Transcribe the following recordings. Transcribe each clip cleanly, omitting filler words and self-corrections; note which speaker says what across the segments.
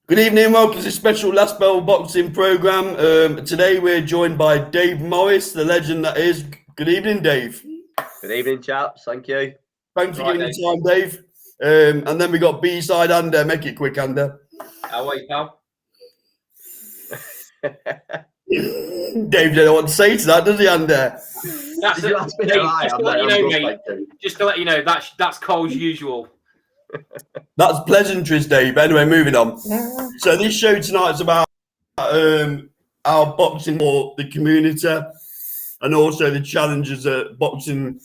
Speaker 1: Good evening, welcome to this special Last Bell Boxing programme. Today we're joined by Dave Morris, the legend that is. Good evening, Dave.
Speaker 2: Good evening, chaps. Thank you.
Speaker 1: Thanks for giving the time, Dave. And then we got B-side Ander. Make it quick, Ander.
Speaker 3: How are you, pal?
Speaker 1: Dave don't know what to say to that, does he, Ander?
Speaker 3: Just to let you know, that's Cole's usual.
Speaker 1: That's pleasantries, Dave. Anyway, moving on. So this show tonight is about our boxing for the community and also the challenges that boxing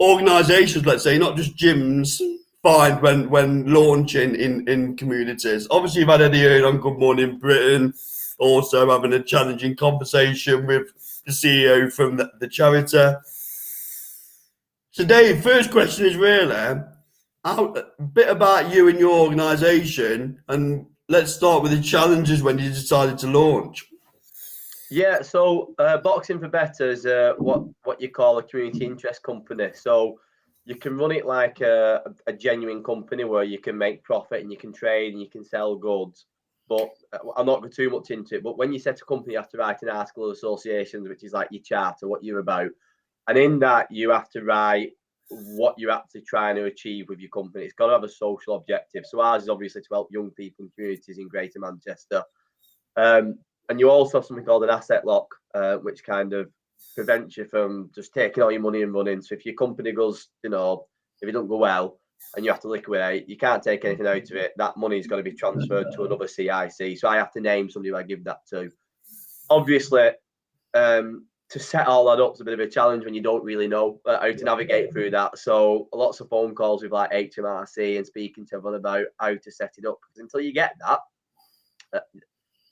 Speaker 1: organisations, let's say, not just gyms, find when launching in communities. Obviously, you've had Eddie Hearn on Good Morning Britain, also having a challenging conversation with the CEO from the charity. So, Dave, first question is really a bit about you and your organisation, and let's start with the challenges when you decided to launch.
Speaker 2: Yeah, so Boxing for Better is what you call a community interest company. So you can run it like a genuine company where you can make profit and you can trade and you can sell goods. But I'll not go too much into it. But when you set a company, you have to write an article of association, which is like your charter, what you're about. And in that, you have to write what you're actually trying to achieve with your company. It's got to have a social objective. So ours is obviously to help young people in communities in Greater Manchester. And you also have something called an asset lock, which kind of prevents you from just taking all your money and running. So if your company goes, if it don't go well and you have to liquidate, you can't take anything out of it. That money's got to be transferred to another CIC. So I have to name somebody who I give that to. Obviously, to set all that up is a bit of a challenge when you don't really know how to navigate through that. So lots of phone calls with like HMRC and speaking to everyone about how to set it up. Because until you get that,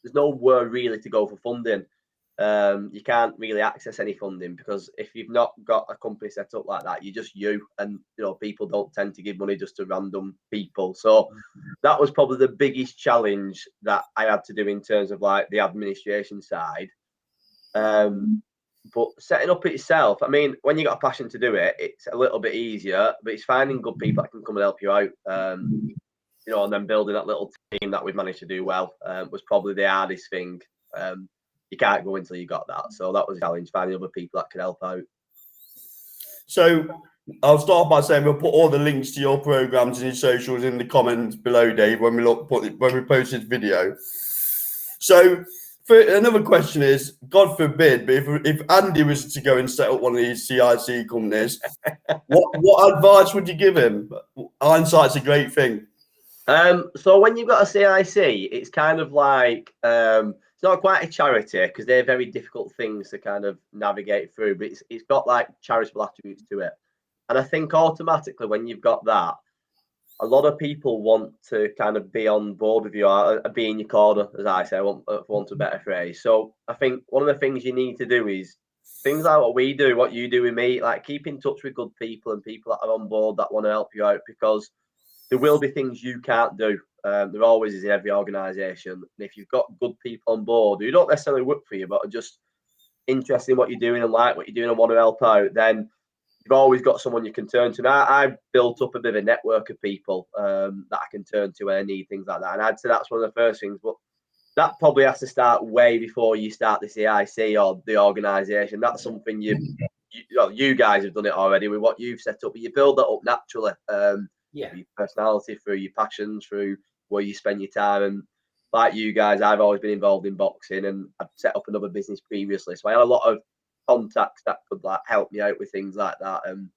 Speaker 2: there's nowhere really to go for funding. You can't really access any funding because if you've not got a company set up like that, you're just you, and people don't tend to give money just to random people. So that was probably the biggest challenge that I had to do in terms of like the administration side. But setting up itself, I mean, when you got a passion to do it, it's a little bit easier, but it's finding good people that can come and help you out. And then building that little team that we've managed to do well was probably the hardest thing. You can't go until you got that. So that was a challenge, finding other people that could help out.
Speaker 1: So I'll start by saying we'll put all the links to your programs and your socials in the comments below, Dave, when we post this video. So another question is, God forbid, but if Andy was to go and set up one of these CIC companies, what advice would you give him? Hindsight's a great thing.
Speaker 2: So when you've got a CIC, it's kind of like it's not quite a charity because they're very difficult things to kind of navigate through, but it's got like charitable attributes to it. And I think automatically when you've got that, a lot of people want to kind of be on board with you or be in your corner, as I say, for want of a better phrase. So I think one of the things you need to do is things like what we do, what you do with me, like keep in touch with good people and people that are on board that want to help you out, because there will be things you can't do. There always is in every organisation. And if you've got good people on board who don't necessarily work for you, but are just interested in what you're doing and like what you're doing and want to help out, then you've always got someone you can turn to. And I've built up a bit of a network of people that I can turn to when I need things like that. And I'd say that's one of the first things. But that probably has to start way before you start the CIC or the organisation. That's something you guys have done it already with what you've set up. But you build that up naturally. Your personality, through your passions, through where you spend your time. And like you guys, I've always been involved in boxing and I've set up another business previously. So I had a lot of contacts that could like help me out with things like that. And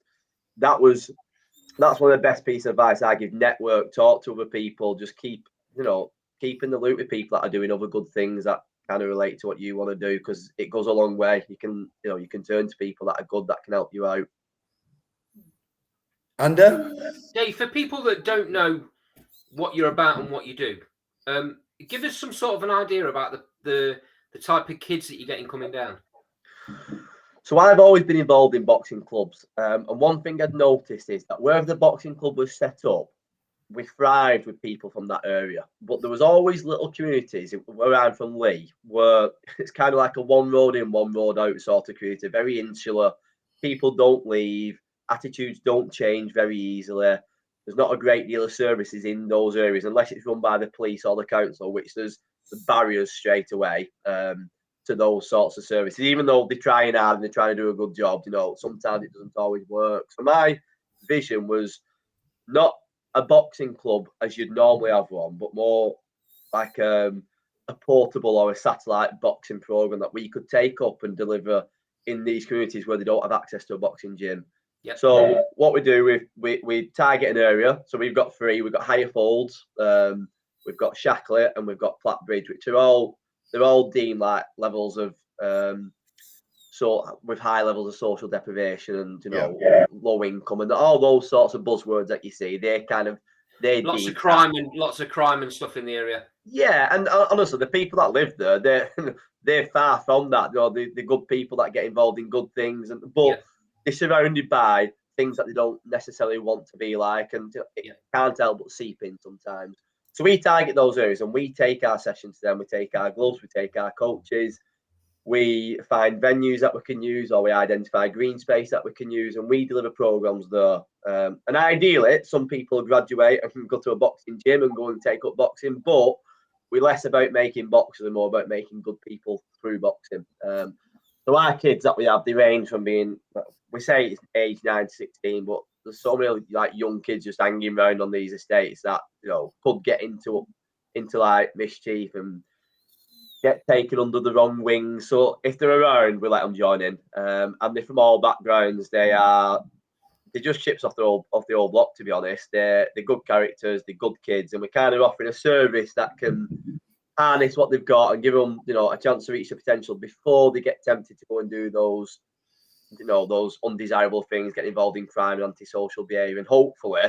Speaker 2: that's one of the best pieces of advice I give. Network, talk to other people, just keep in the loop with people that are doing other good things that kind of relate to what you want to do, because it goes a long way. You can turn to people that are good that can help you out.
Speaker 1: And
Speaker 3: Dave, for people that don't know what you're about and what you do, give us some sort of an idea about the type of kids that you're getting coming down.
Speaker 2: So I've always been involved in boxing clubs, and one thing I'd noticed is that wherever the boxing club was set up, we thrived with people from that area. But there was always little communities where I'm from, Lee, where it's kind of like a one road in, one road out sort of community, very insular. People don't leave. Attitudes don't change very easily. there's not a great deal of services in those areas unless it's run by the police or the council, which there's the barriers straight away to those sorts of services. Even though they're trying hard and they're trying to do a good job, you know, sometimes it doesn't always work. So my vision was not a boxing club as you'd normally have one, but more like a portable or a satellite boxing program that we could take up and deliver in these communities where they don't have access to a boxing gym.
Speaker 3: Yep.
Speaker 2: So what we do, we target an area. So we've got three. We've got Higher Folds, we've got Shacklet, and we've got Flatbridge, which are all deemed like levels of so with high levels of social deprivation and low income and all those sorts of buzzwords that you see.
Speaker 3: Lots of crime and stuff in the area.
Speaker 2: Yeah, and honestly, the people that live there, they're far from that. You know, the good people that get involved in good things, but they're surrounded by things that they don't necessarily want to be like, and it can't help but seep in sometimes. So we target those areas, and we take our sessions to them. We take our gloves, we take our coaches, we find venues that we can use, or we identify green space that we can use, and we deliver programs there. And ideally, some people graduate and can go to a boxing gym and go and take up boxing, but we're less about making boxers and more about making good people through boxing. So our kids that we have, they range from being, we say it's age 9 to 16, but there's so many like young kids just hanging around on these estates that, you know, could get into like mischief and get taken under the wrong wing. So if they're around, we let them join in. And they're from all backgrounds. They're just chips off the old block, to be honest. They're good characters, they're good kids, and we're kind of offering a service that can harness what they've got and give them, you know, a chance to reach their potential before they get tempted to go and do those, you know, those undesirable things, get involved in crime and antisocial behaviour. And hopefully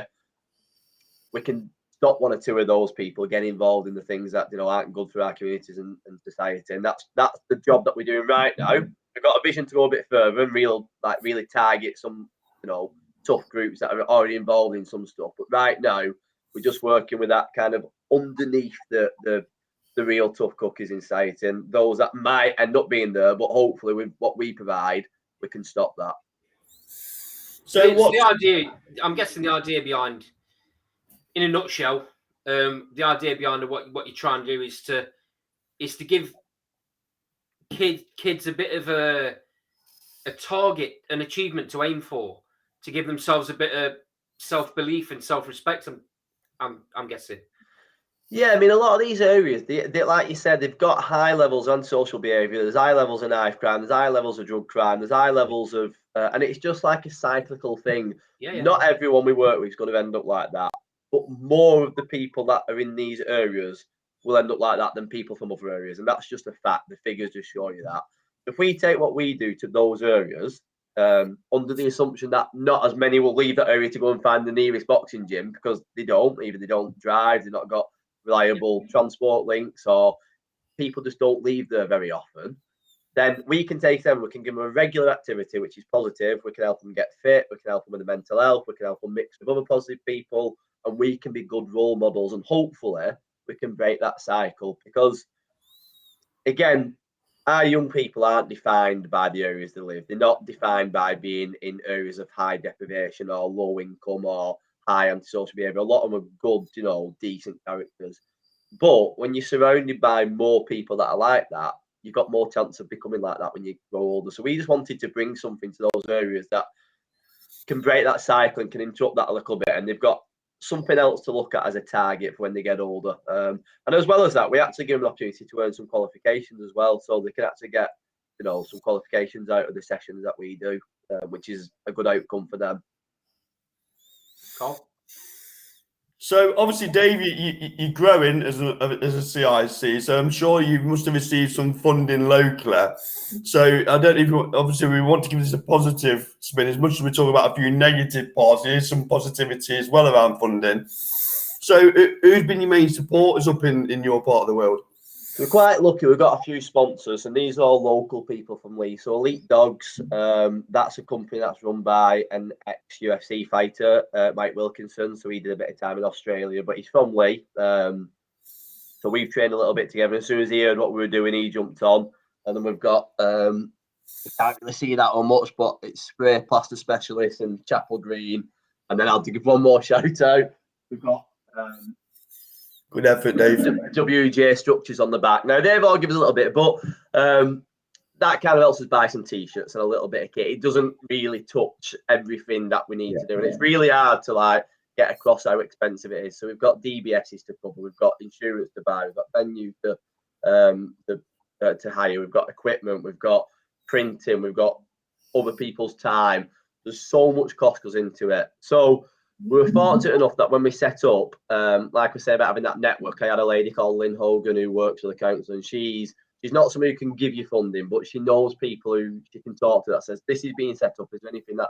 Speaker 2: we can stop one or two of those people getting involved in the things that, you know, aren't good for our communities and society. And that's the job that we're doing right now. We've got a vision to go a bit further and really target some, you know, tough groups that are already involved in some stuff. But right now we're just working with that kind of underneath the real tough cookies in society, and those that might end up being there, but hopefully with what we provide, we can stop that.
Speaker 3: So what's the idea? I'm guessing the idea behind, in a nutshell, the idea behind what you're trying to do is to give kids a bit of a target, an achievement to aim for, to give themselves a bit of self-belief and self-respect. I'm guessing.
Speaker 2: Yeah, I mean, a lot of these areas, they, like you said, they've got high levels of social behaviour. There's high levels of knife crime. There's high levels of drug crime. There's high levels of, and it's just like a cyclical thing.
Speaker 3: Yeah.
Speaker 2: Not everyone we work with is going to end up like that, but more of the people that are in these areas will end up like that than people from other areas, and that's just a fact. The figures just show you that. If we take what we do to those areas, under the assumption that not as many will leave that area to go and find the nearest boxing gym because they don't, either they don't drive, they've not got reliable transport links, or people just don't leave there very often, then we can take them, we can give them a regular activity which is positive, we can help them get fit, we can help them with the mental health, we can help them mix with other positive people, and we can be good role models, and hopefully we can break that cycle. Because again, our young people aren't defined by the areas they live. They're not defined by being in areas of high deprivation or low income or high antisocial behaviour. A lot of them are good, you know, decent characters. But when you're surrounded by more people that are like that, you've got more chance of becoming like that when you grow older. So we just wanted to bring something to those areas that can break that cycle and can interrupt that a little bit. And they've got something else to look at as a target for when they get older. And as well as that, we actually give them an opportunity to earn some qualifications as well. So they can actually get, you know, some qualifications out of the sessions that we do, which is a good outcome for them.
Speaker 3: Cool.
Speaker 1: So obviously, Dave, you're growing as a CIC, so I'm sure you must have received some funding locally. So I don't even, obviously we want to give this a positive spin as much as we talk about a few negative parts. There's some positivity as well around funding. So who's been your main supporters up in your part of the world?
Speaker 2: We're quite lucky. We've got a few sponsors, and these are all local people from Leigh. So Elite Dogs, that's a company that's run by an ex-UFC fighter, Mike Wilkinson. So he did a bit of time in Australia, but he's from Leigh. So we've trained a little bit together. As soon as he heard what we were doing, he jumped on. And then we've got, you can't really see that on much, but it's Spray Plaster Specialist and Chapel Green. And then I'll give one more shout out. We've got
Speaker 1: good effort, Dave.
Speaker 2: WJ Structures on the back. Now they've all given us a little bit, but that kind of helps us buy some t-shirts and a little bit of kit. It doesn't really touch everything that we need to do, and it's really hard to like get across how expensive it is. So we've got DBSs to cover, we've got insurance to buy, we've got venue to hire, we've got equipment, we've got printing, we've got other people's time. There's so much cost goes into it. So we were fortunate enough that when we set up, like I say about having that network, I had a lady called Lynn Hogan who works for the council, and she's not somebody who can give you funding, but she knows people who she can talk to that says, this is being set up, is there anything that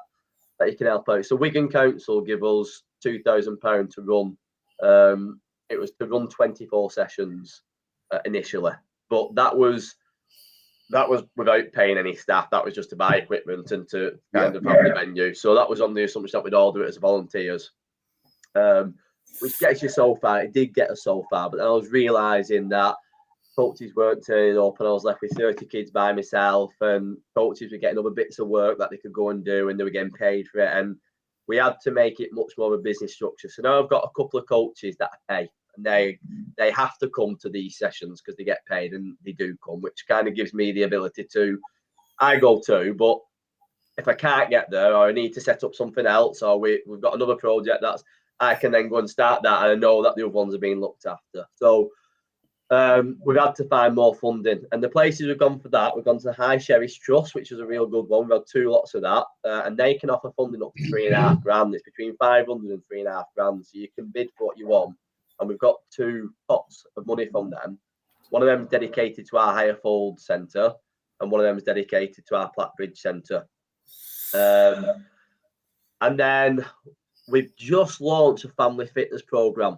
Speaker 2: you can help out? So Wigan Council give us £2,000 to run. It was to run 24 sessions initially, but that was without paying any staff. That was just to buy equipment and to kind of have the venue. So that was on the assumption that we'd all do it as volunteers, which gets you so far. It did get us so far, but then I was realising that coaches weren't turning up, and I was left with 30 kids by myself, and coaches were getting other bits of work that they could go and do, and they were getting paid for it. And we had to make it much more of a business structure. So now I've got a couple of coaches that I pay, and they have to come to these sessions because they get paid, and they do come, which kind of gives me the ability to, I go too, but if I can't get there, or I need to set up something else, or we've got another project that's, I can then go and start that, and I know that the other ones are being looked after. So we've had to find more funding, and the places we've gone for that, we've gone to High Sheriff's Trust, which is a real good one. We've had 2 lots of that, and they can offer funding up to £3,500. It's between 500 and £3,500, so you can bid for what you want. And we've got 2 pots of money from them. One of them is dedicated to our Hirefold Centre, and one of them is dedicated to our Plattbridge Centre. And then we've just launched a family fitness program,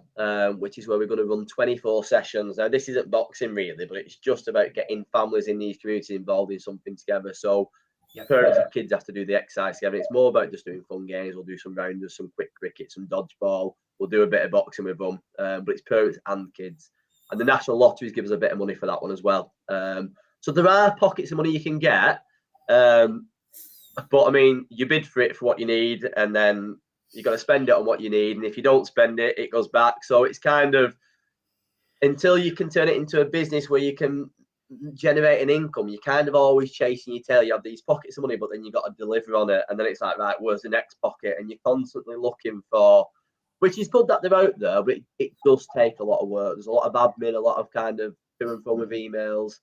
Speaker 2: which is where we're going to run 24 sessions. Now, this isn't boxing really, but it's just about getting families in these communities involved in something together. So parents and kids have to do the exercise together. It's more about just doing fun games. We'll do some rounders, some quick cricket, some dodgeball. We'll do a bit of boxing with them, but it's parents and kids. And the National Lotteries give us a bit of money for that one as well. So there are pockets of money you can get, but I mean, you bid for it for what you need, and then you got to spend it on what you need. And if you don't spend it, it goes back. So it's kind of, until you can turn it into a business where you can generate an income, you're kind of always chasing your tail. You have these pockets of money, but then you got to deliver on it. And then it's like, right, where's the next pocket? And you're constantly looking for, which is good that they're out there, but it does take a lot of work. There's a lot of admin, a lot of kind of to and from with emails.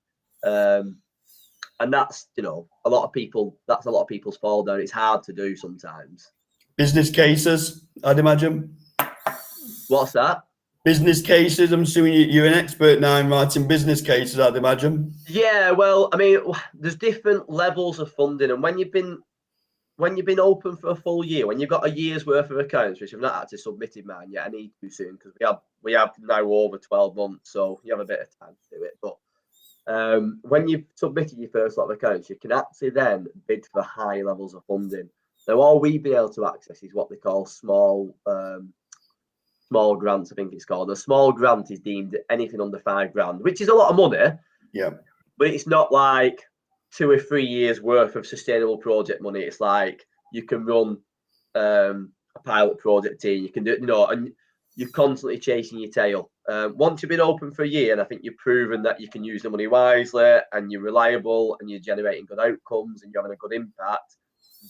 Speaker 2: And that's, you know, that's a lot of people's fall down. It's hard to do sometimes.
Speaker 1: Business cases, I'd imagine.
Speaker 2: What's that?
Speaker 1: Business cases. I'm assuming you're an expert now in writing business cases, I'd imagine.
Speaker 2: Yeah, well, I mean, there's different levels of funding, and when you've been open for a full year, when you've got a year's worth of accounts, which I've not actually submitted mine yet, I need to soon because we have now over 12 months, so you have a bit of time to do it. But when you've submitted your first lot of accounts, you can actually then bid for high levels of funding. Now, all we've been able to access is what they call small grants, I think it's called. A small grant is deemed anything under £5,000, which is a lot of money. Yeah. But it's not like 2 or 3 years worth of sustainable project money. It's like you can run a pilot project team. You can do it, you know, and you're constantly chasing your tail. Once you've been open for a year, and I think you've proven that you can use the money wisely, and you're reliable, and you're generating good outcomes, and you're having a good impact,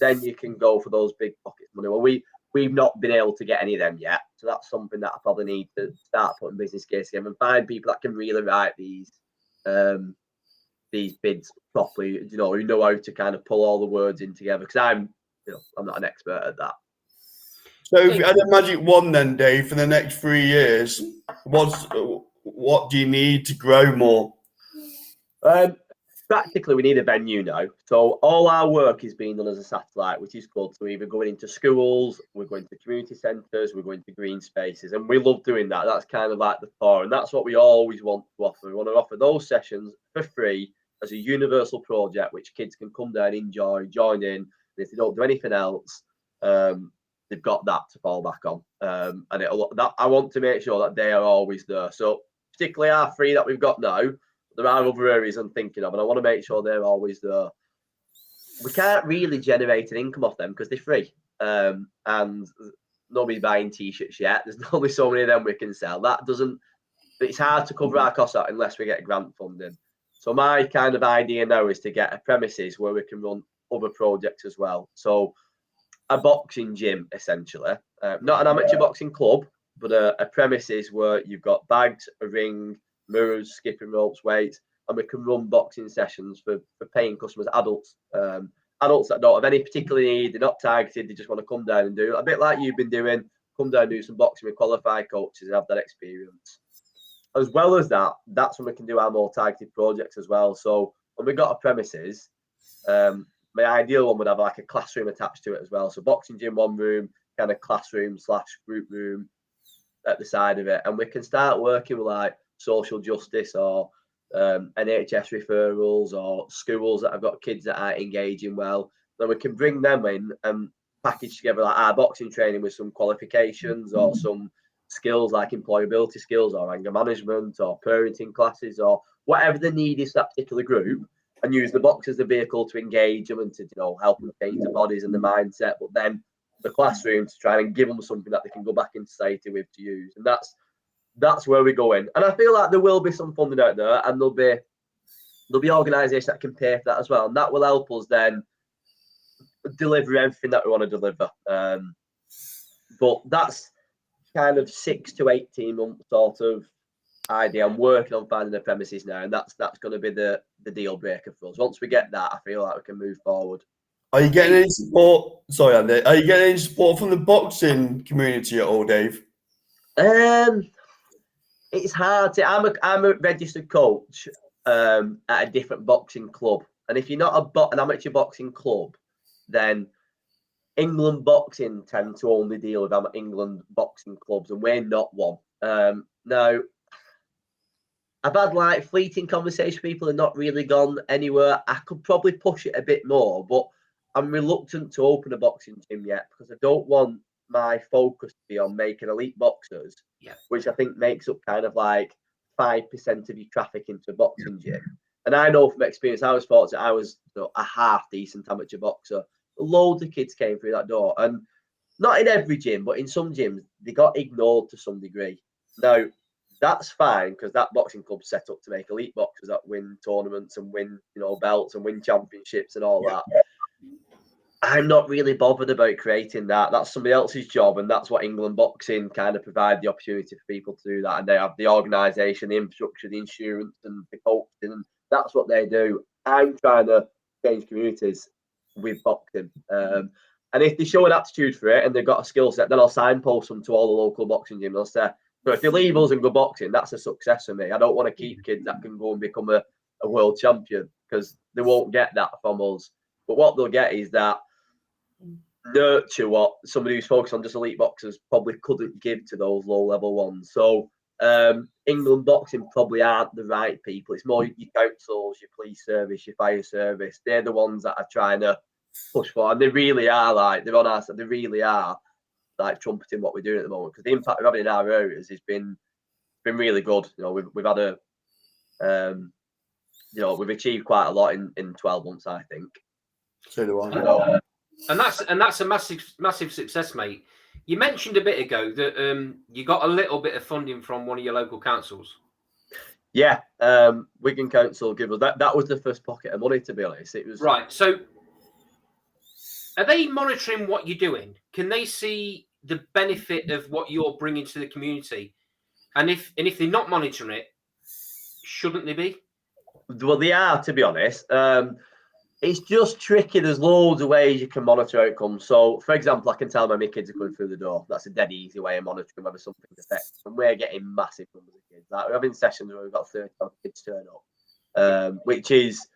Speaker 2: then you can go for those big pockets of money. Well, we've not been able to get any of them yet, so that's something that I probably need to start putting business cases together and find people that can really write these bids properly, you know, who know how to kind of pull all the words in together. Because I'm not an expert at that.
Speaker 1: So if you had a magic wand then, Dave, for the next 3 years, what do you need to grow more?
Speaker 2: Practically, we need a venue now. So all our work is being done as a satellite, which is good. So we're either going into schools, we're going to community centres, we're going to green spaces, and we love doing that. That's kind of like the core, and that's what we always want to offer. We want to offer those sessions for free as a universal project, which kids can come down, enjoy, join in. And if they don't do anything else, they've got that to fall back on. And I want to make sure that they are always there. So particularly our 3 that we've got now, there are other areas I'm thinking of, and I want to make sure they're always there. We can't really generate an income off them because they're free. And nobody's buying t-shirts yet. There's only so many of them we can sell. It's hard to cover our costs out unless we get grant funding. So my kind of idea now is to get a premises where we can run other projects as well. So a boxing gym, essentially, not an amateur boxing club, but a premises where you've got bags, a ring, mirrors, skipping ropes, weights, and we can run boxing sessions for paying customers, adults that don't have any particular need, they're not targeted, they just want to come down and do a bit like you've been doing, come down and do some boxing with qualified coaches and have that experience. As well as that, that's when we can do our more targeted projects as well. So when we got a premises, my ideal one would have like a classroom attached to it as well. So boxing gym, one room, kind of classroom / group room at the side of it. And we can start working with like social justice or NHS referrals or schools that have got kids that aren't engaging well. Then we can bring them in and package together like our boxing training with some qualifications or some skills like employability skills or anger management or parenting classes or whatever the need is for that particular group, and use the box as the vehicle to engage them and to help them change the bodies and the mindset, but then the classroom to try and give them something that they can go back in society with to use. And that's where we go in. And I feel like there will be some funding out there, and there'll be organisations that can pay for that as well, and that will help us then deliver everything that we want to deliver. But that's kind of 6 to 18 month sort of idea. I'm working on finding the premises now, and that's going to be the deal breaker for us. Once we get that, I feel like we can move forward.
Speaker 1: Are you getting any support? Sorry, Andy. Are you getting any support from the boxing community at all, Dave?
Speaker 2: It's hard to. I'm a registered coach at a different boxing club, and if you're not an amateur boxing club, then England boxing tend to only deal with England boxing clubs, and we're not one. Now, I've had like fleeting conversations with people and not really gone anywhere. I could probably push it a bit more, but I'm reluctant to open a boxing gym yet because I don't want my focus to be on making elite boxers, which I think makes up kind of like 5% of your traffic into a boxing gym. And I know from experience, I was fortunate, I was a half decent amateur boxer. Loads of kids came through that door, and not in every gym, but in some gyms, they got ignored to some degree. Now, that's fine because that boxing club's set up to make elite boxers that win tournaments and win, belts and win championships and all that. I'm not really bothered about creating that. That's somebody else's job, and that's what England boxing kind of provide the opportunity for people to do that. And they have the organisation, the infrastructure, the insurance, and the coaching, and that's what they do. I'm trying to change communities with boxing. And if they show an aptitude for it and they've got a skill set, then I'll signpost them to all the local boxing gyms. I'll say, but if they leave us and go boxing, that's a success for me. I don't want to keep kids that can go and become a world champion because they won't get that from us. But what they'll get is that nurture what somebody who's focused on just elite boxers probably couldn't give to those low-level ones. So England boxing probably aren't the right people. It's more your councils, your police service, your fire service. They're the ones that are trying to push for, and they really are they're on our side. They really are like trumpeting what we're doing at the moment because the impact we're having in our areas has been really good. We've had we've achieved quite a lot in 12 months, I think.
Speaker 1: So do I.
Speaker 3: And that's a massive success, mate. You mentioned a bit ago that you got a little bit of funding from one of your local councils.
Speaker 2: Yeah, Wigan Council give us that was the first pocket of money, to be honest. It was
Speaker 3: right. So are they monitoring what you're doing? Can they see the benefit of what you're bringing to the community? And if they're not monitoring it, shouldn't they be?
Speaker 2: Well, they are, to be honest. It's just tricky. There's loads of ways you can monitor outcomes. So, for example, I can tell when my kids are coming through the door. That's a dead easy way of monitoring whether something's effective. And we're getting massive numbers of kids. Like we're having sessions where we've got 30 kids turn up, which is,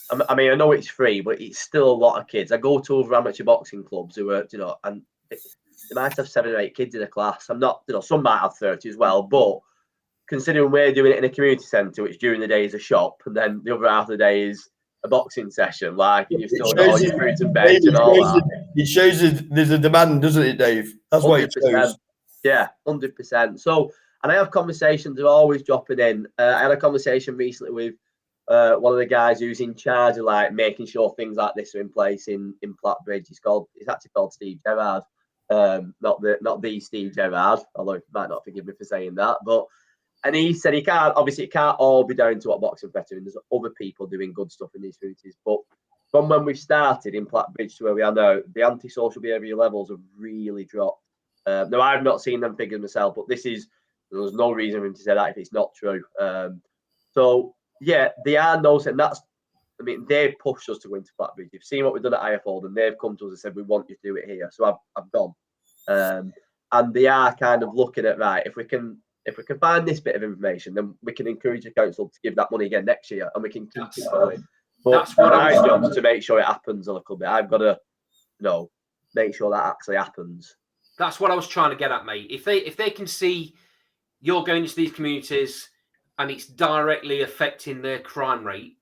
Speaker 2: I mean, I know it's free, but it's still a lot of kids. I go to other amateur boxing clubs who are, and they might have 7 or 8 kids in a class. I'm not, some might have 30 as well, but considering we're doing it in a community centre, which during the day is a shop, and then the other half of the day is a boxing session, like you've still got all your fruits and veg and all that.
Speaker 1: It shows there's a demand, doesn't it, Dave? That's what it shows.
Speaker 2: Yeah, 100%. So, and I have conversations, they're always dropping in. I had a conversation recently with one of the guys who's in charge of like making sure things like this are in place in Plattbridge. It's actually called Steve Gerrard. not the Steve Gerrard, although he might not forgive me for saying that. And he said it can't all be down to what boxing better. There's other people doing good stuff in these communities. But from when we started in Plattbridge to where we are now, the antisocial behaviour levels have really dropped. Now, I've not seen them figures myself, but there's no reason for him to say that if it's not true. So, yeah, they are noticing. They've pushed us to go into Plattbridge. You've seen what we've done at Irefold, and they've come to us and said, we want you to do it here. So I've gone. And they are kind of looking at, right, if we can find this bit of information, then we can encourage the council to give that money again next year, and we can keep it going. But
Speaker 3: that's what
Speaker 2: my job is to make sure it happens a little bit. I've got to, make sure that actually happens.
Speaker 3: That's what I was trying to get at, mate. If they can see you're going into these communities and it's directly affecting their crime rate,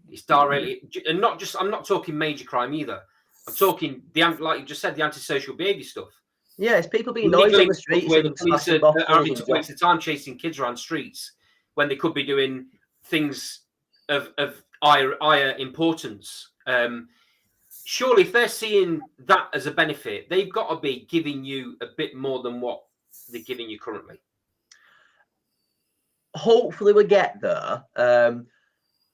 Speaker 3: it's directly, and not just, I'm not talking major crime either. I'm talking like you just said, the antisocial behaviour stuff.
Speaker 2: Yeah, it's people being noisy on the streets
Speaker 3: where the
Speaker 2: and
Speaker 3: police
Speaker 2: smashing
Speaker 3: are
Speaker 2: bottles
Speaker 3: having
Speaker 2: and
Speaker 3: to waste the time chasing kids around streets when they could be doing things of higher importance. Surely, if they're seeing that as a benefit, they've got to be giving you a bit more than what they're giving you currently.
Speaker 2: Hopefully, we get there.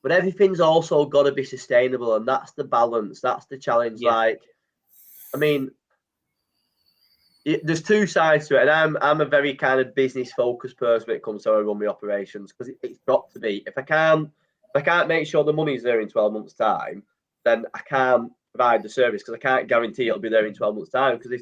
Speaker 2: But everything's also got to be sustainable, and that's the balance. That's the challenge.
Speaker 3: Yeah.
Speaker 2: There's two sides to it, and I'm a very kind of business focused person when it comes to how I run my operations, because it's got to be. If I can't make sure the money's there in 12 months' time, then I can't provide the service, because I can't guarantee it'll be there in 12 months' time. Because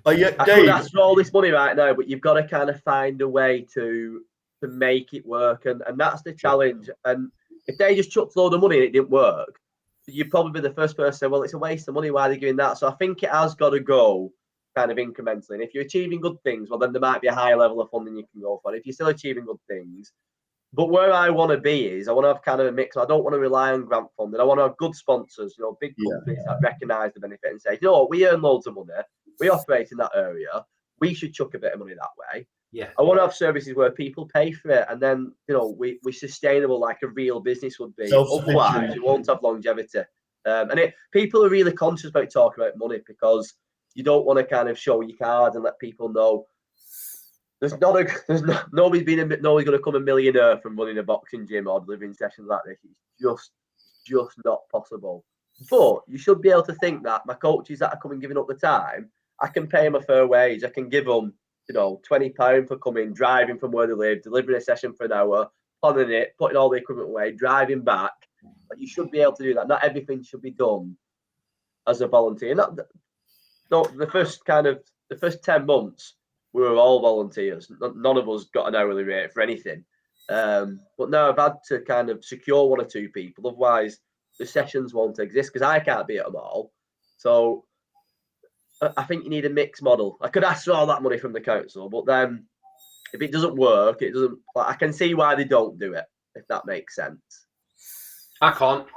Speaker 2: I could ask for all this money right now, but you've got to kind of find a way to make it work, and that's the challenge. And if they just chucked a load of money and it didn't work, you'd probably be the first person to say, well, it's a waste of money, why are they doing that? So I think it has got to go kind of incrementally. And if you're achieving good things, well, then there might be a higher level of funding you can go for. If you're still achieving good things, but where I want to be is I want to have kind of a mix. I don't want to rely on grant funding. I want to have good sponsors, big companies that recognise the benefit and say, we earn loads of money, we operate in that area, we should chuck a bit of money that way.
Speaker 3: Yeah,
Speaker 2: I want to have services where people pay for it, and then we're sustainable like a real business would be. Otherwise, you won't have longevity. People are really conscious about talking about money, because you don't want to kind of show your card and let people know nobody's going to become a millionaire from running a boxing gym or delivering sessions like this. It's just not possible. But you should be able to think that my coaches that are coming giving up the time, I can pay them a fair wage. I can give them £20 for coming, driving from where they live, delivering a session for an hour, planning it, putting all the equipment away, driving back. But you should be able to do that. Not everything should be done as a volunteer. The first 10 months, we were all volunteers. None of us got an hourly rate for anything. But now I've had to kind of secure one or two people. Otherwise, the sessions won't exist, because I can't be at them all. So I think you need a mixed model. I could ask for all that money from the council, but then if it doesn't work, it doesn't. I can see why they don't do it, if that makes sense.
Speaker 3: I can't.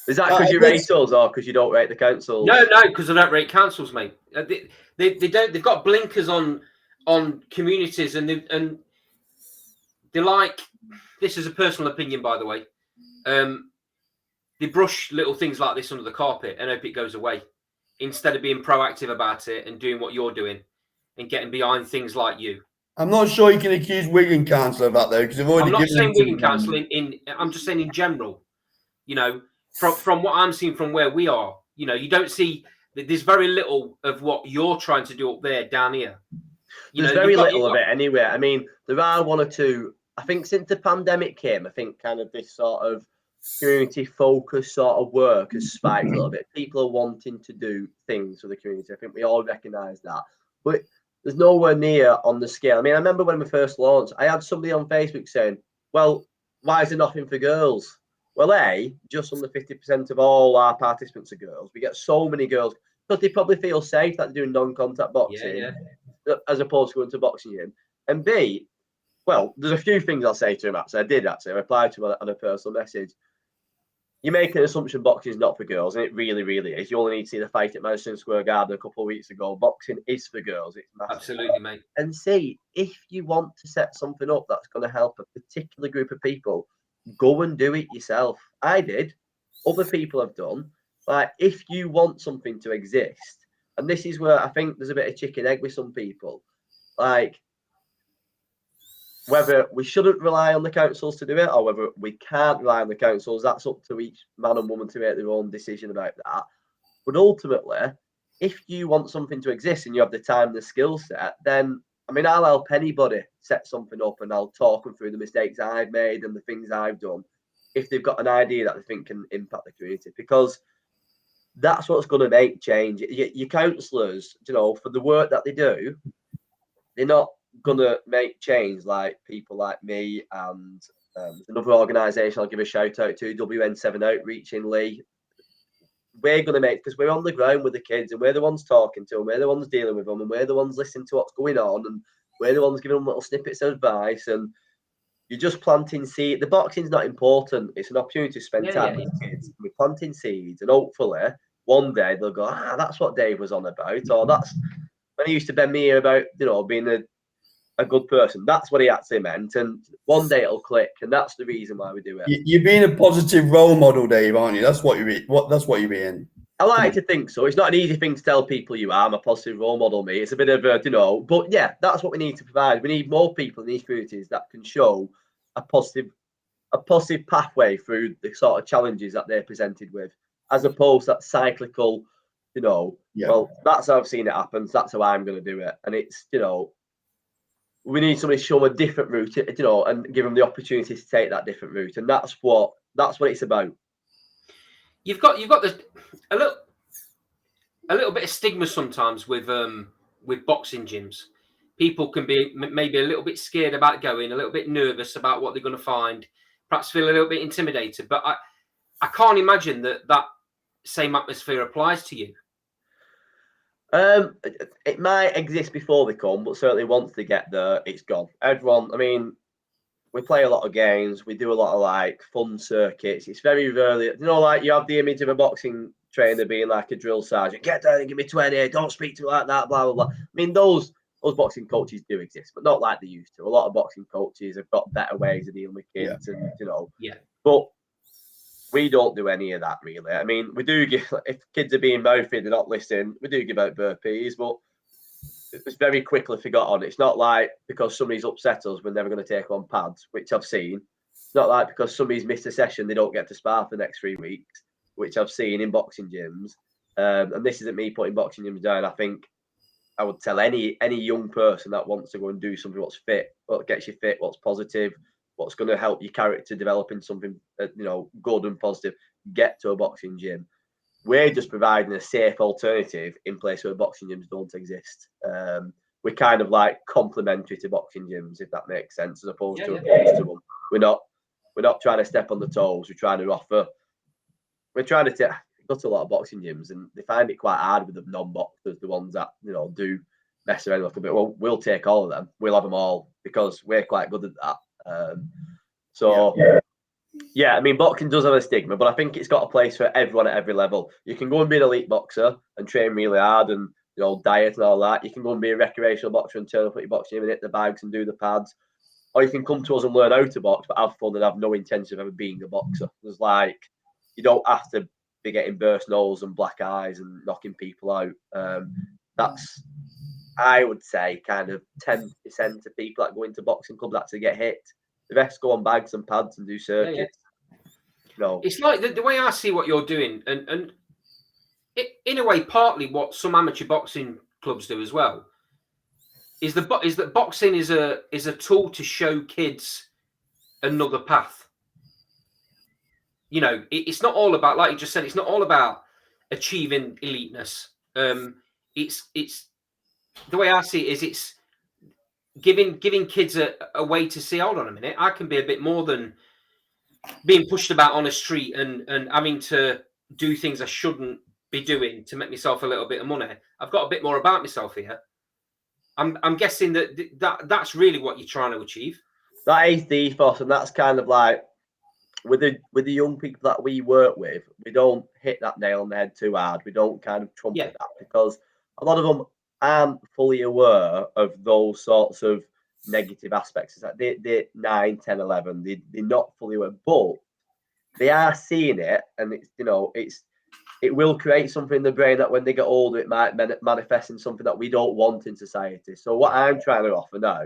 Speaker 2: Is that because you rate us, or because you don't rate the councils?
Speaker 3: No, because I don't rate councils, mate. They don't. They've got blinkers on communities, and they're like. This is a personal opinion, by the way. They brush little things like this under the carpet and hope it goes away, instead of being proactive about it and doing what you're doing and getting behind things like you.
Speaker 1: I'm not sure you can accuse Wigan Council of that, though, because they've already given.
Speaker 3: I'm not saying Wigan Council I'm just saying in general. From what I'm seeing from where we are, you don't see. There's very little of what you're trying to do up there down here.
Speaker 2: There's very little of it anyway. I mean, there are one or two. I think since the pandemic came, I think kind of this sort of community focus sort of work has spiked a little bit. People are wanting to do things for the community. I think we all recognise that, but there's nowhere near on the scale. I mean, I remember when we first launched, I had somebody on Facebook saying, well, why is there nothing for girls? Well, just under 50% of all our participants are girls. We get so many girls because they probably feel safe that they're doing non-contact boxing as opposed to going to boxing gym. And B, well, there's a few things I'll say to him, actually. I replied to him on a personal message. You make an assumption boxing is not for girls, and it really, really is. You only need to see the fight at Madison Square Garden a couple of weeks ago. Boxing is for girls. It's massive.
Speaker 3: Absolutely, mate.
Speaker 2: And see, if you want to set something up that's going to help a particular group of people, go and do it yourself. I did. Other people have done. Like, if you want something to exist, and this is where I think there's a bit of chicken egg with some people, like, whether we shouldn't rely on the councils to do it or whether we can't rely on the councils, that's up to each man and woman to make their own decision about that. But ultimately, if you want something to exist and you have the time and the skill set, then, I mean, I'll help anybody set something up and I'll talk them through the mistakes I've made and the things I've done if they've got an idea that they think can impact the community, because that's what's going to make change. Your councillors, you know, for the work that they do, they're not going to make change like people like me and another organisation I'll give a shout out to, WN7 Outreach in Lee. We're going to make, because we're on the ground with the kids and we're the ones talking to them, we're the ones dealing with them, and we're the ones listening to what's going on, and we're the ones giving them little snippets of advice. And you're just planting seed. The boxing's not important. It's an opportunity to spend time with kids. We're planting seeds, and hopefully one day they'll go, that's what Dave was on about, or that's when he used to bend me ear about, you know, being a good person. That's what he actually meant. And one day it'll click, and that's the reason why we do it.
Speaker 1: You're being a positive role model, Dave, aren't you? That's what you're being.
Speaker 2: I like to think so. It's not an easy thing to tell people you are. I'm a positive role model, me. It's a bit of a, you know, but yeah, that's what we need to provide. We need more people in these communities that can show a positive pathway through the sort of challenges that they're presented with, as opposed to that cyclical, you know, well, that's how I've seen it happen. So that's how I'm going to do it. And it's, you know, we need somebody to show them a different route, you know, and give them the opportunity to take that different route. And that's what it's about.
Speaker 3: You've got a little bit of stigma sometimes with boxing gyms. People can be maybe a little bit scared about going, a little bit nervous about what they're going to find, perhaps feel a little bit intimidated. But I can't imagine that same atmosphere applies to you.
Speaker 2: It might exist before they come, but certainly once they get there, it's gone. Everyone, I mean, we play a lot of games. We do a lot of like fun circuits. It's very rarely, you know, like you have the image of a boxing trainer being like a drill sergeant. Get down and give me 20. Don't speak to me like that. Blah blah blah. I mean, those boxing coaches do exist, but not like they used to. A lot of boxing coaches have got better ways of dealing with kids, and you know.
Speaker 3: Yeah.
Speaker 2: But we don't do any of that really. I mean, we do give, if kids are being mouthy, they're not listening. We do give out burpees, but it's very quickly forgotten. It's not like because somebody's upset us, we're never going to take on pads, which I've seen. It's not like because somebody's missed a session, they don't get to spar for the next 3 weeks, which I've seen in boxing gyms. And this isn't me putting boxing gyms down. I think I would tell any young person that wants to go and do something what's fit, what gets you fit, what's positive, what's going to help your character develop in something you know, good and positive, get to a boxing gym. We're just providing a safe alternative in place where boxing gyms don't exist. We're kind of like complementary to boxing gyms, if that makes sense, as opposed to opposed to them. We're not trying to step on the toes. We're trying to go to a lot of boxing gyms, and they find it quite hard with the non-boxers, the ones that, you know, do mess around a little bit. Well, we'll take all of them. We'll have them all because we're quite good at that. Yeah, I mean, boxing does have a stigma, but I think it's got a place for everyone at every level. You can go and be an elite boxer and train really hard and, you know, diet and all that. You can go and be a recreational boxer and turn up at your boxing gym and hit the bags and do the pads. Or you can come to us and learn how to box, but have fun and have no intention of ever being a boxer. There's like, you don't have to be getting burst nose and black eyes and knocking people out. That's, I would say, kind of 10% of people that go into boxing clubs actually get hit. The rest go on bags and pads and do circuits. No,
Speaker 3: it's like the way I see what you're doing, and it, in a way, partly what some amateur boxing clubs do as well, is that boxing is a tool to show kids another path. You know, it's not all about, like you just said, it's not all about achieving eliteness. It's the way I see it is it's giving kids a way to see, hold on a minute, I can be a bit more than being pushed about on a street and having to do things I shouldn't be doing to make myself a little bit of money. I've got a bit more about myself here. I'm guessing that's really what you're trying to achieve.
Speaker 2: That is the ethos, and that's kind of like with the young people that we work with, we don't hit that nail on the head too hard. We don't kind of trumpet that, because a lot of them aren't fully aware of those sorts of negative aspects. It's like they're 9, 10, 11. They're not fully aware, but they are seeing it, and it's, you know, it's it will create something in the brain that when they get older, it might manifest in something that we don't want in society. So what I'm trying to offer now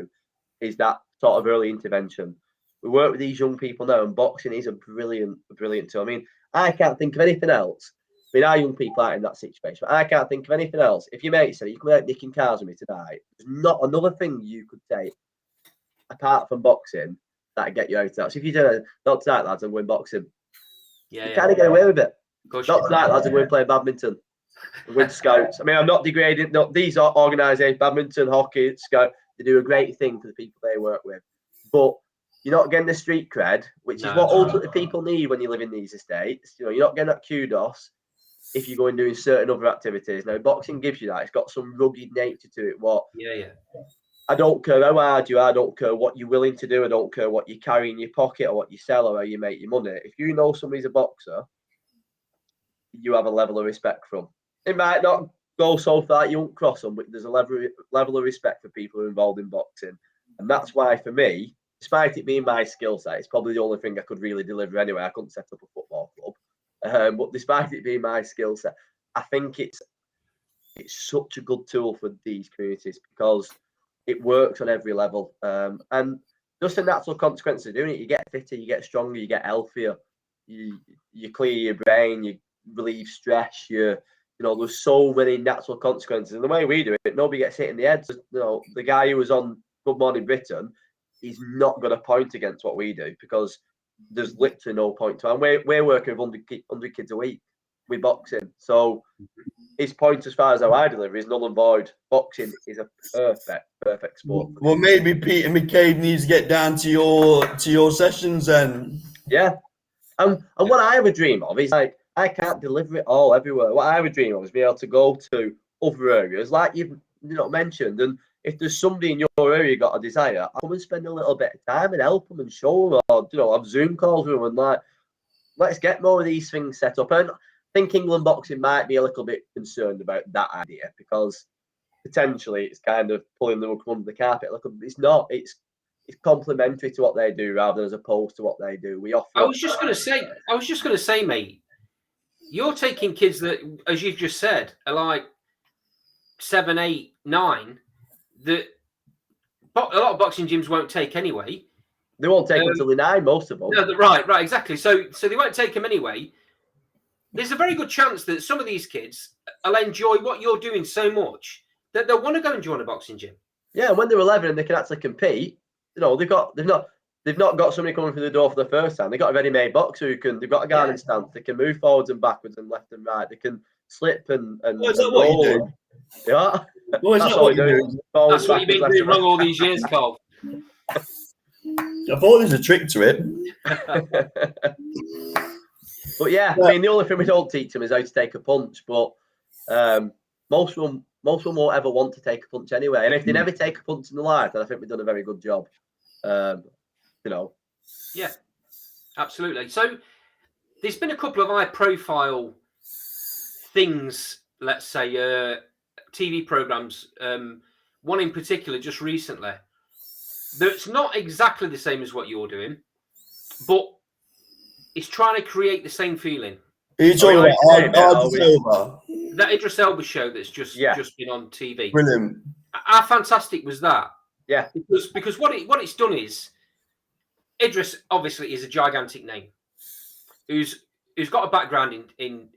Speaker 2: is that sort of early intervention. We work with these young people now, and boxing is a brilliant tool. I mean, I can't think of anything else. I mean, our young people aren't in that situation, but I can't think of anything else. If your mate said you come out nicking cars with me tonight, there's not another thing you could take apart from boxing that'd get you out of that. So if you do not tonight, lads, I'm going boxing. You kind of get away with it. Not tonight, lads, I'm going to play badminton. With Scouts. I mean, I'm not degrading. No, these are organisations, badminton, hockey, Scout. They do a great thing for the people they work with. But you're not getting the street cred, which is what ultimately people need when you live in these estates. You know, you're not getting that kudos if you go and doing certain other activities. Now, boxing gives you that. It's got some rugged nature to it. I don't care how hard you are. I don't care what you're willing to do. I don't care what you carry in your pocket or what you sell or how you make your money. If you know somebody's a boxer, you have a level of respect from. It might not go so far you won't cross them, but there's a level of respect for people who are involved in boxing. And that's why, for me, despite it being my skill set, it's probably the only thing I could really deliver anyway. I couldn't set up a football club. But despite it being my skill set, I think it's such a good tool for these communities because it works on every level. And just the natural consequences of doing it, you get fitter, you get stronger, you get healthier, you clear your brain, you relieve stress, there's so many natural consequences. And the way we do it, nobody gets hit in the head. So, the guy who was on Good Morning Britain, he's not going to point against what we do because there's literally no point to it. And we're working with 100 kids a week with boxing. So his point as far as how I deliver is null and void. Boxing is a perfect sport.
Speaker 1: Well, maybe Peter McCabe needs to get down to your sessions then. Yeah.
Speaker 2: And what I would dream of is like, I can't deliver it all everywhere. What I would dream of is be able to go to other areas, like you've mentioned. And if there's somebody in your area got a desire, I'll come and spend a little bit of time and help them and show them, or have Zoom calls with them and like, let's get more of these things set up. And I think England Boxing might be a little bit concerned about that idea because potentially it's kind of pulling them under the carpet. Look, it's not. It's complementary to what they do rather than as opposed to what they do. We offer.
Speaker 3: I was just going to say, mate. You're taking kids that, as you've just said, are like 7, 8, 9 that a lot of boxing gyms won't take anyway.
Speaker 2: They won't take them until they're 9, most of them.
Speaker 3: No, right, exactly. So they won't take them anyway. There's a very good chance that some of these kids will enjoy what you're doing so much that they'll want to go and join a boxing gym.
Speaker 2: Yeah, and when they're 11 and they can actually compete, they've not got somebody coming through the door for the first time. They've got a ready-made boxer they've got a guarding stance. They can move forwards and backwards and left and right. They can slip and
Speaker 1: is that what you do?
Speaker 2: Yeah.
Speaker 1: Well, that's what you do.
Speaker 3: That's what you've been doing wrong all these years, Carl.
Speaker 1: I thought there's a trick to it.
Speaker 2: But yeah, I mean, the only thing we don't teach them is how to take a punch. But most of them won't ever want to take a punch anyway. And if they never take a punch in their life, then I think we've done a very good job.
Speaker 3: Yeah, absolutely. So there's been a couple of high-profile things, let's say, TV programs. One in particular, just recently, that's not exactly the same as what you're doing, but it's trying to create the same feeling.
Speaker 1: Are you talking about
Speaker 3: that Idris Elba show that's just been on TV?
Speaker 1: Brilliant.
Speaker 3: How fantastic was that?
Speaker 2: Yeah,
Speaker 3: because what it's done is Idris obviously is a gigantic name who's got a background in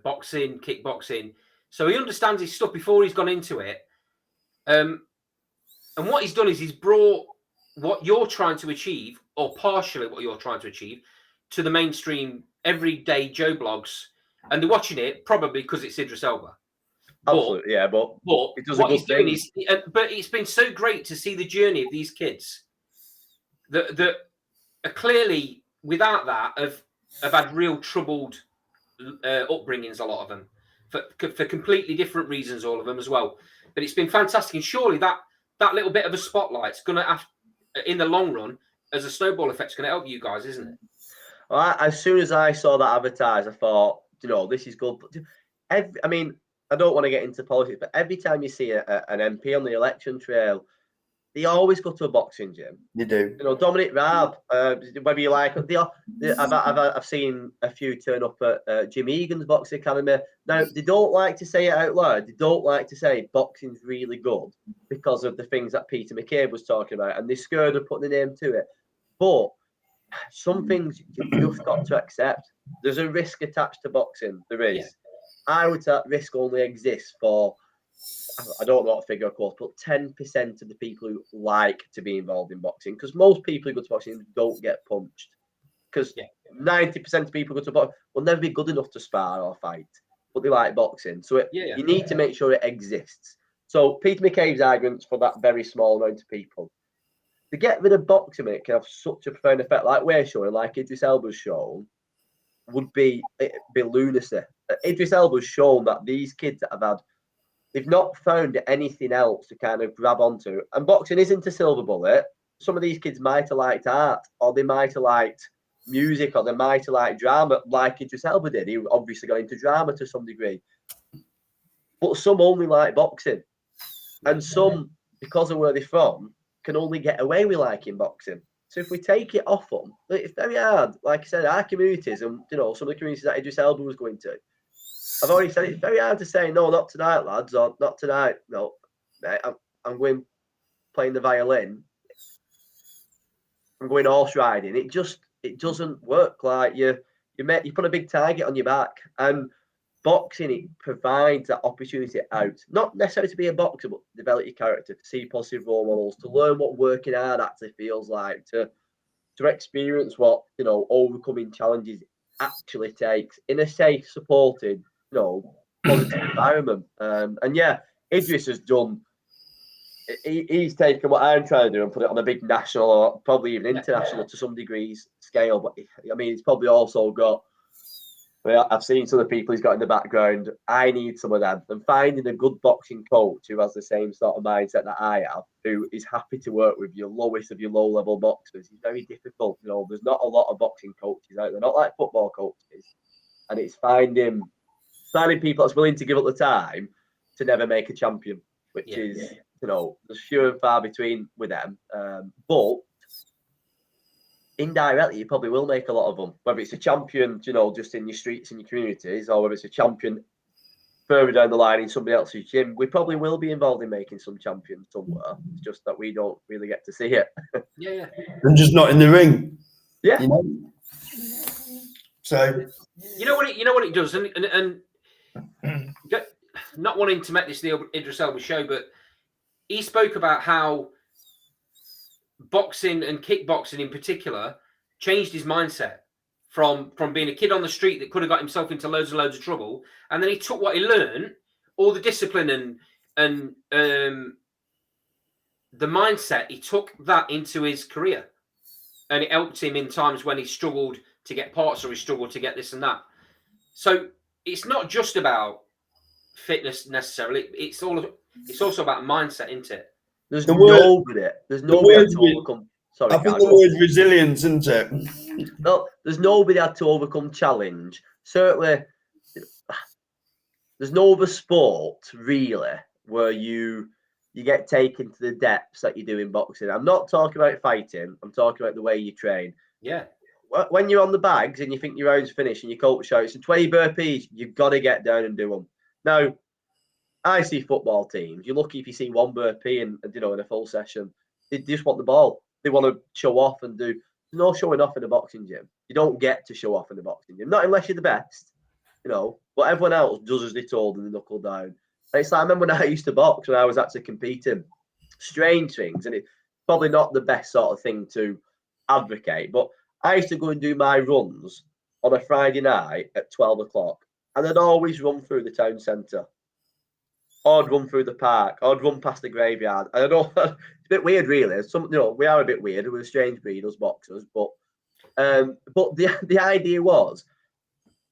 Speaker 3: boxing, kickboxing, so he understands his stuff before he's gone into it. And what he's done is he's brought what you're trying to achieve, or partially what you're trying to achieve, to the mainstream everyday Joe blogs, and they're watching it probably because it's Idris Elba.
Speaker 2: Absolutely, but
Speaker 3: it does what he's doing is, but it's been so great to see the journey of these kids that are clearly, without that, have had real troubled upbringings. A lot of them for completely different reasons, all of them as well. But it's been fantastic, and surely that little bit of a spotlight's going to have, in the long run, as a snowball effect, going to help you guys, isn't it?
Speaker 2: Well, as soon as I saw that advertised, I thought, this is good. I don't want to get into politics, but every time you see an MP on the election trail, they always go to a boxing gym.
Speaker 1: You do.
Speaker 2: You know, Dominic Raab, whether you like, I've seen a few turn up at Jim Egan's boxing academy. Now, they don't like to say it out loud. They don't like to say boxing's really good because of the things that Peter McCabe was talking about, and they're scared of putting the name to it. But some things you've just got to accept. There's a risk attached to boxing. There is. Yeah. I would say that risk only exists for, I don't know what figure, of course, but 10% of the people who like to be involved in boxing. Because most people who go to boxing don't get punched. Because 90% of people who go to boxing will never be good enough to spar or fight, but they like boxing. So you need to make sure it exists. So Peter McCabe's arguments for that very small amount of people. To get rid of boxing, it can have such a profound effect, like we're showing, like Idris Elba's shown, would be lunacy. Idris Elba's shown that these kids that have had, they've not found anything else to kind of grab onto. And boxing isn't a silver bullet. Some of these kids might have liked art, or they might have liked music, or they might have liked drama, like Idris Elba did. He obviously got into drama to some degree. But some only like boxing. And some, because of where they're from, can only get away with liking boxing. So if we take it off them, it's very hard. Like I said, our communities and, you know, some of the communities that Idris Elba was going to, I've already said it's very hard to say, no, not tonight, lads, or not tonight. No, I'm going playing the violin. I'm going horse riding. It doesn't work. Like you put a big target on your back, and boxing, it provides that opportunity out. Not necessarily to be a boxer, but develop your character, to see positive role models, to learn what working hard actually feels like, to experience what, you know, overcoming challenges actually takes in a safe, supported, you know, positive environment. And yeah, Idris has done. He's taken what I'm trying to do and put it on a big national or probably even international to some degrees scale. But I mean, he's probably also got. Well, I've seen some of the people he's got in the background. I need some of them. And finding a good boxing coach who has the same sort of mindset that I have, who is happy to work with your lowest of your low-level boxers, is very difficult. You know, there's not a lot of boxing coaches out there, not like football coaches. And it's finding people that's willing to give up the time to never make a champion, which is, you know, there's few and far between with them. But indirectly, you probably will make a lot of them, whether it's a champion, you know, just in your streets and your communities, or whether it's a champion further down the line in somebody else's gym. We probably will be involved in making some champions somewhere. It's just that we don't really get to see it.
Speaker 1: And just not in the ring.
Speaker 2: Yeah.
Speaker 1: You know? So
Speaker 3: you know what it does, and not wanting to make this the Idris Elba show, but he spoke about how boxing and kickboxing in particular changed his mindset from being a kid on the street that could have got himself into loads and loads of trouble, and then he took what he learned, all the discipline and the mindset, he took that into his career, and it helped him in times when he struggled to get parts or he struggled to get this and that. So it's not just about fitness necessarily. It's also about mindset, isn't it?
Speaker 2: There's nobody had to overcome. Sorry,
Speaker 1: I think the word resilience, isn't it?
Speaker 2: No, there's nobody had to overcome challenge. Certainly, there's no other sport really where you get taken to the depths that you do in boxing. I'm not talking about fighting. I'm talking about the way you train.
Speaker 3: Yeah.
Speaker 2: When you're on the bags and you think your round's finished and your coach shouts, "And 20 burpees," you've got to get down and do them. Now, I see football teams. You're lucky if you see one burpee in a full session. They just want the ball. They want to show off and do. There's no showing off in a boxing gym. You don't get to show off in a boxing gym, not unless you're the best. You know, but everyone else does as they're told and they knuckle down. And it's like, I remember when I used to box when I was actually competing. Strange things, and it's probably not the best sort of thing to advocate. But I used to go and do my runs on a Friday night at 12 o'clock, and I'd always run through the town centre. I'd run through the park. I'd run past the graveyard. I don't know. It's a bit weird, really. We are a bit weird. We're a strange breed, us boxers. But the idea was,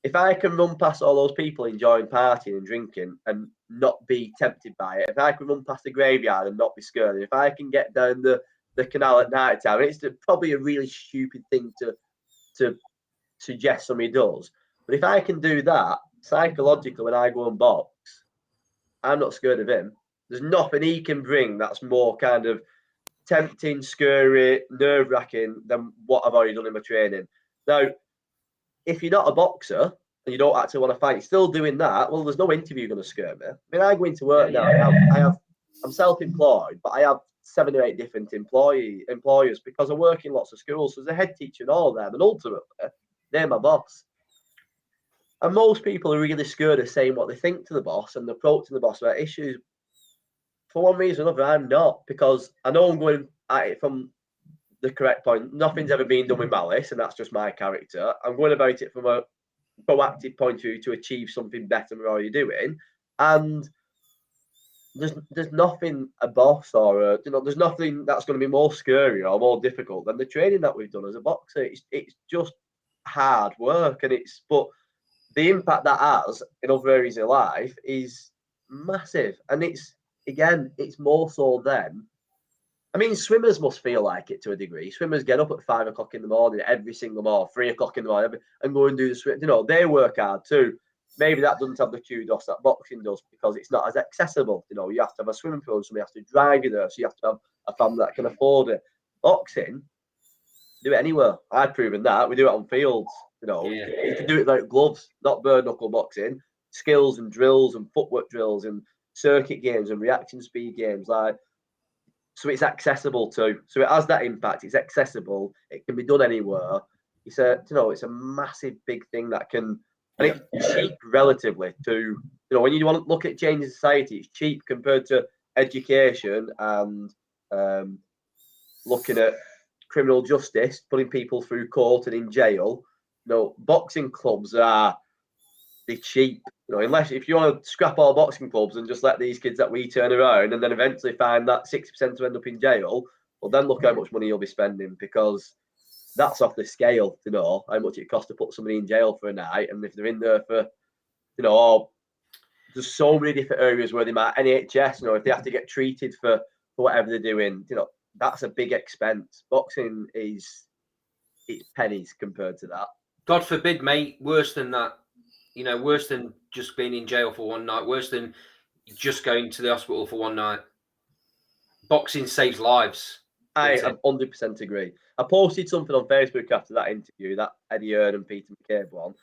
Speaker 2: if I can run past all those people enjoying partying and drinking and not be tempted by it, if I can run past the graveyard and not be scared, if I can get down the canal at night time, it's probably a really stupid thing to suggest somebody does. But if I can do that psychologically when I go and box, I'm not scared of him. There's nothing he can bring that's more kind of tempting, scary, nerve-wracking than what I've already done in my training. Now, if you're not a boxer and you don't actually want to fight, you're still doing that. Well, there's no interview going to scare me. I mean, I go into work now. I'm self-employed, but I have 7 or 8 different employers because I work in lots of schools. So there's a head teacher in all of them, and ultimately, they're my boss. And most people are really scared of saying what they think to the boss and approaching the boss about issues. For one reason or another, I'm not, because I know I'm going at it from the correct point. Nothing's ever been done with malice, and that's just my character. I'm going about it from a proactive point of view to achieve something better than we're already doing. And there's nothing a boss or there's nothing that's going to be more scary or more difficult than the training that we've done as a boxer. It's just hard work, but the impact that has in other areas of life is massive. And it's more so then. I mean, swimmers must feel like it to a degree. Swimmers get up at 5 o'clock in the morning every single morning, 3 o'clock in the morning, and go and do the swim. They work hard too. Maybe that doesn't have the kudos that boxing does because it's not as accessible. You have to have a swimming pool, somebody has to drive you there, so you have to have a family that can afford it. Boxing, do it anywhere. I've proven that. We do it on fields. You can do it without gloves, not bare knuckle boxing. Skills and drills and footwork drills and circuit games and reaction speed games. So it's accessible too. So it has that impact. It's accessible. It can be done anywhere. It's a massive big thing that can, and it's cheap relatively to, when you want to look at changing society, it's cheap compared to education and looking at criminal justice, putting people through court and in jail. Boxing clubs they're cheap. Unless if you want to scrap all boxing clubs and just let these kids that we turn around and then eventually find that 60% to end up in jail, well, then look how much money you'll be spending, because that's off the scale, how much it costs to put somebody in jail for a night. And if they're in there for, there's so many different areas where they might NHS, if they have to get treated for whatever they're doing, that's a big expense. Boxing it's pennies compared to that.
Speaker 3: God forbid, mate, worse than that. Worse than just being in jail for one night, worse than just going to the hospital for one night. Boxing saves lives.
Speaker 2: I 100% agree. I posted something on Facebook after that interview, that Eddie Hearn and Peter McCabe one,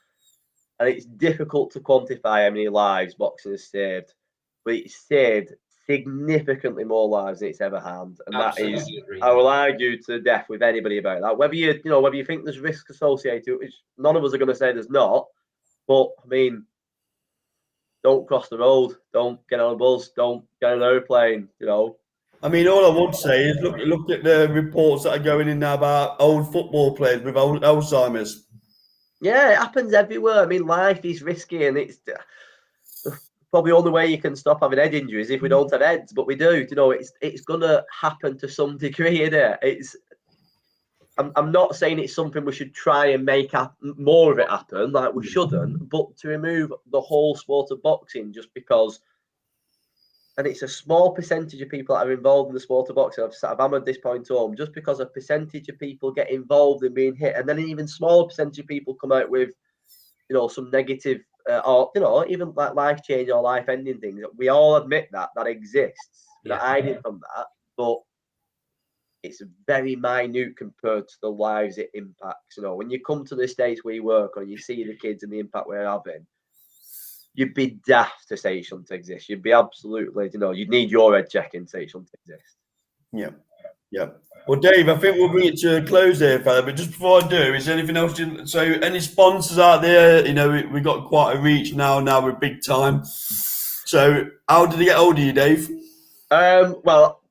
Speaker 2: and it's difficult to quantify how many lives boxing has saved, but it's saved significantly more lives than it's ever harmed, and absolutely that is, agree. I will argue to death with anybody about that. Whether you think there's risk associated, which none of us are going to say there's not, but I mean, don't cross the road, don't get on a bus, don't get on an airplane,
Speaker 1: I mean, all I would say is look at the reports that are going in now about old football players with Alzheimer's.
Speaker 2: Yeah, it happens everywhere. I mean, life is risky, and it's probably the only way you can stop having head injuries if we don't have heads, but we do. It's gonna happen to some degree, isn't it? I'm not saying it's something we should try and make more of it happen, like we shouldn't, but to remove the whole sport of boxing just because. And it's a small percentage of people that are involved in the sport of boxing. I've hammered this point home. Just because a percentage of people get involved in being hit, and then an even smaller percentage of people come out with, some negative or even like life change or life ending things. We all admit that exists. We're not hiding from that, but it's very minute compared to the lives it impacts. When you come to the States we work on, you see the kids and the impact we're having. You'd be daft to say it shouldn't exist. You'd be absolutely, you'd need your head checking to say it shouldn't exist.
Speaker 1: Yeah. Well, Dave, I think we'll bring it to a close there, fella. But just before I do, is there anything else? So, any sponsors out there? We've got quite a reach now. Now we're big time. So, how did they get hold of you, Dave?
Speaker 2: Well,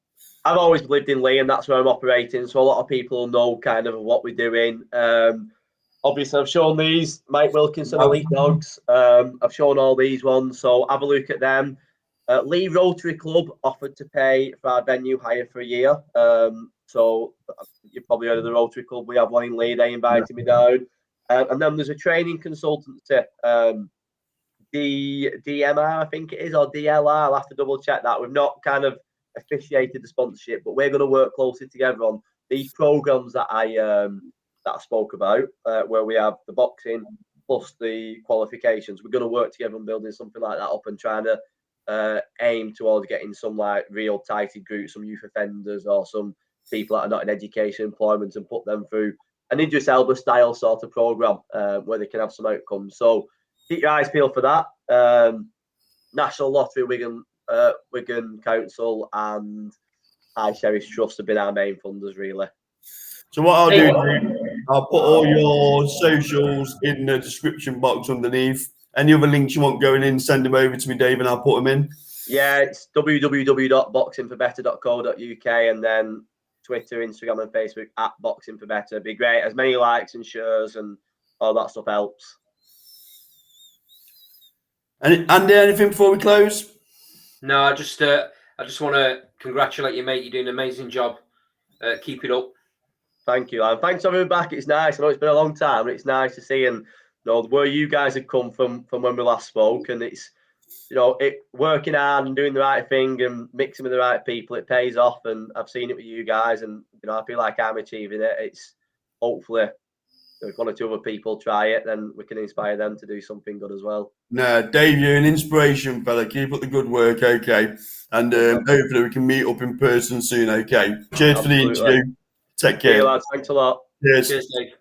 Speaker 2: I've always lived in Lee, and that's where I'm operating. So a lot of people know kind of what we're doing. Obviously, I've shown these Mike Wilkinson Elite Dogs. I've shown all these ones, so have a look at them. Lee Rotary Club offered to pay for our venue hire for a year. So you've probably heard of the Rotary Club. We have one in Lee. They invited me down. And then there's a training consultancy, DMR, I think it is, or DLR. I'll have to double check that. We've not kind of officiated the sponsorship, but we're going to work closely together on these programs that I spoke about, where we have the boxing plus the qualifications. We're going to work together on building something like that up and trying to aim towards getting some like real tighted groups, some youth offenders or some people that are not in education, employment, and put them through an Idris Elba style sort of program where they can have some outcomes. So keep your eyes peeled for that. National Lottery, Wigan Council, and High Sheriff's Trust have been our main funders, really.
Speaker 1: So what I'll do, I'll put all your socials in the description box underneath. Any other links you want going in, send them over to me, Dave, and I'll put them in.
Speaker 2: Yeah, it's www.boxingforbetter.co.uk, and then Twitter, Instagram, and Facebook at Boxing for Better. It'd be great. As many likes and shares and all that stuff helps.
Speaker 1: And Andy, anything before we close?
Speaker 3: No, I just want to congratulate you, mate. You're doing an amazing job. Keep it up.
Speaker 2: Thank you, and thanks for having me back. It's nice. I know it's been a long time, but it's nice to see and where you guys have come from when we last spoke. And it's working hard and doing the right thing and mixing with the right people. It pays off, and I've seen it with you guys, and I feel like I'm achieving it. It's hopefully if one or two other people try it, then we can inspire them to do something good as well.
Speaker 1: No, Dave, you're an inspiration, fella. Keep up the good work, okay? And hopefully we can meet up in person soon, okay? Cheers for the interview. Take care.
Speaker 2: See you, lads. Thanks a lot.
Speaker 1: Cheers.
Speaker 3: Cheers, Dave.